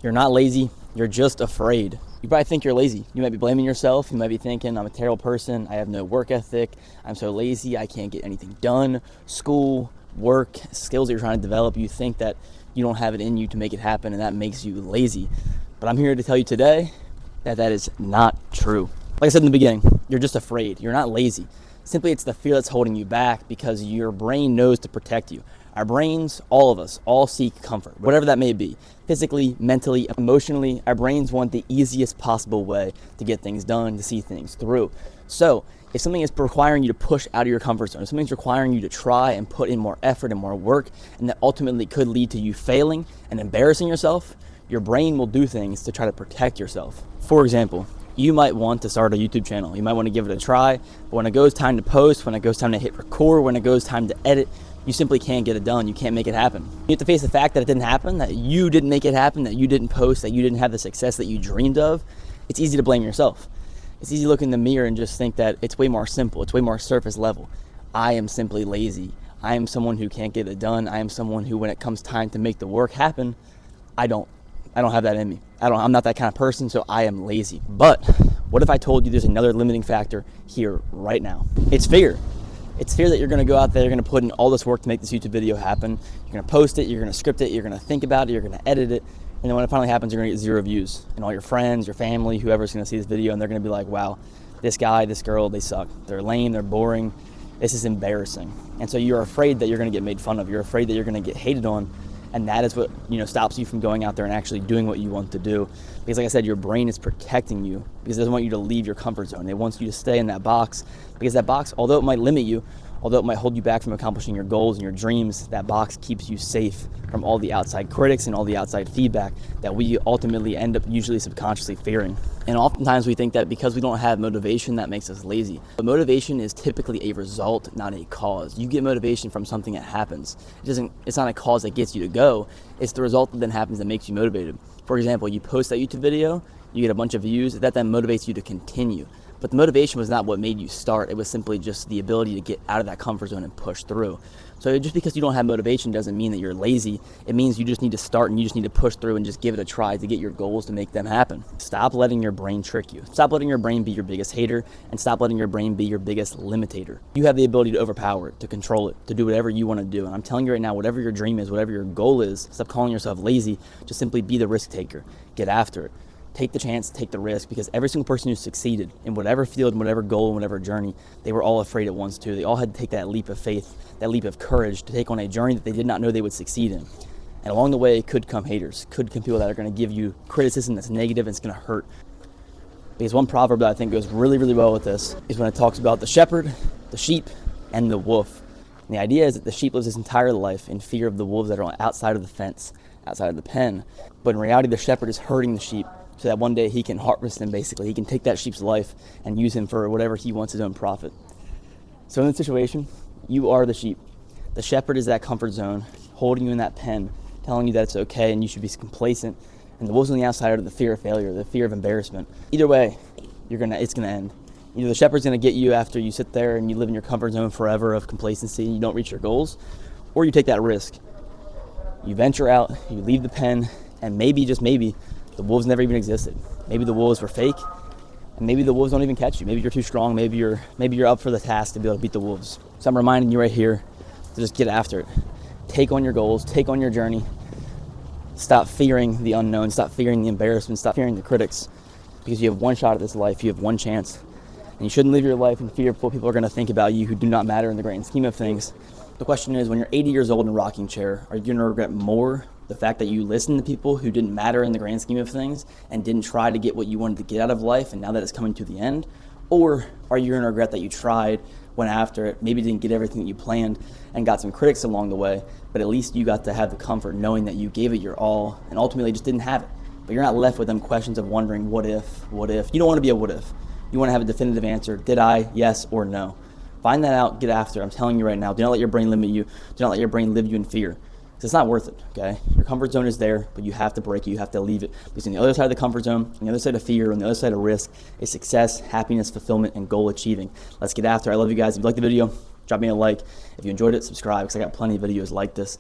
You're not lazy, you're just afraid. You probably think you're lazy. You might be blaming yourself. You might be thinking, I'm a terrible person. I have no work ethic. I'm so lazy. I can't get anything done. School, work, skills that you're trying to develop. You think that you don't have it in you to make it happen, and that makes you lazy. But I'm here to tell you today that that is not true. Like I said in the beginning, you're just afraid. You're not lazy. Simply, it's the fear that's holding you back because your brain knows to protect you. Our brains, all of us, all seek comfort, whatever that may be. Physically, mentally, emotionally, our brains want the easiest possible way to get things done, to see things through. So, if something is requiring you to push out of your comfort zone, if something's requiring you to try and put in more effort and more work, and that ultimately could lead to you failing and embarrassing yourself, your brain will do things to try to protect yourself. For example, you might want to start a YouTube channel. You might want to give it a try, but when it goes time to post, when it goes time to hit record, when it goes time to edit, you simply can't get it done. You can't make it happen. You have to face the fact that it didn't happen, that you didn't make it happen, that you didn't post, that you didn't have the success that you dreamed of. It's easy to blame yourself. It's easy to look in the mirror and just think that it's way more simple. It's way more surface level. I am simply lazy. I am someone who can't get it done. I am someone who, when it comes time to make the work happen, I don't have that in me. I'm not that kind of person, so I am lazy. But what if I told you there's another limiting factor here right now? It's fear. It's fear that you're going to go out there, you're going to put in all this work to make this YouTube video happen. You're going to post it, you're going to script it, you're going to think about it, you're going to edit it. And then when it finally happens, you're going to get 0 views. And all your friends, your family, whoever's going to see this video, and they're going to be like, wow, this guy, this girl, they suck. They're lame, they're boring. This is embarrassing. And so you're afraid that you're going to get made fun of. You're afraid that you're going to get hated on. And that is what, stops you from going out there and actually doing what you want to do. Because like I said, your brain is protecting you because it doesn't want you to leave your comfort zone. It wants you to stay in that box because that box, although it might limit you, although it might hold you back from accomplishing your goals and your dreams, that box keeps you safe from all the outside critics and all the outside feedback that we ultimately end up usually subconsciously fearing. And oftentimes we think that because we don't have motivation, that makes us lazy. But motivation is typically a result, not a cause. You get motivation from something that happens. It's not a cause that gets you to go. It's the result that then happens that makes you motivated. For example, you post that YouTube video, you get a bunch of views, that then motivates you to continue. But the motivation was not what made you start. It was simply just the ability to get out of that comfort zone and push through. So just because you don't have motivation doesn't mean that you're lazy. It means you just need to start and you just need to push through and just give it a try to get your goals to make them happen. Stop letting your brain trick you. Stop letting your brain be your biggest hater, and stop letting your brain be your biggest limitator. You have the ability to overpower it, to control it, to do whatever you want to do. And I'm telling you right now, whatever your dream is, whatever your goal is, stop calling yourself lazy. Just simply be the risk taker. Get after it. Take the chance, take the risk, because every single person who succeeded in whatever field, in whatever goal, in whatever journey, they were all afraid at once too. They all had to take that leap of faith, that leap of courage to take on a journey that they did not know they would succeed in. And along the way could come haters, could come people that are going to give you criticism that's negative and it's going to hurt. Because one proverb that I think goes really, really well with this is when it talks about the shepherd, the sheep, and the wolf. And the idea is that the sheep lives his entire life in fear of the wolves that are outside of the fence, outside of the pen. But in reality, the shepherd is herding the sheep, so that one day he can harvest him, basically. He can take that sheep's life and use him for whatever he wants his own profit. So in this situation, you are the sheep. The shepherd is that comfort zone, holding you in that pen, telling you that it's okay and you should be complacent. And the wolves on the outside are the fear of failure, the fear of embarrassment. Either way, it's gonna end. Either the shepherd's gonna get you after you sit there and you live in your comfort zone forever of complacency and you don't reach your goals, or you take that risk. You venture out, you leave the pen, and maybe, just maybe, the wolves never even existed. Maybe the wolves were fake, and maybe the wolves don't even catch you. Maybe you're too strong. Maybe you're up for the task to be able to beat the wolves. So I'm reminding you right here to just get after it. Take on your goals. Take on your journey. Stop fearing the unknown. Stop fearing the embarrassment. Stop fearing the critics, because you have one shot at this life. You have one chance, and you shouldn't live your life in fear of what people are going to think about you who do not matter in the grand scheme of things. The question is, when you're 80 years old in a rocking chair, are you going to regret more the fact that you listened to people who didn't matter in the grand scheme of things and didn't try to get what you wanted to get out of life, and now that it's coming to the end? Or are you going to regret that you tried, went after it, maybe didn't get everything that you planned and got some critics along the way, but at least you got to have the comfort knowing that you gave it your all and ultimately just didn't have it? But you're not left with them questions of wondering, what if? You don't want to be a what if. You want to have a definitive answer. Did I? Yes or no? Find that out, get after it. I'm telling you right now, do not let your brain limit you. Do not let your brain live you in fear. Because it's not worth it, okay? Your comfort zone is there, but you have to break it. You have to leave it. Because on the other side of the comfort zone, on the other side of fear, on the other side of risk, is success, happiness, fulfillment, and goal achieving. Let's get after it. I love you guys. If you liked the video, drop me a like. If you enjoyed it, subscribe, because I got plenty of videos like this.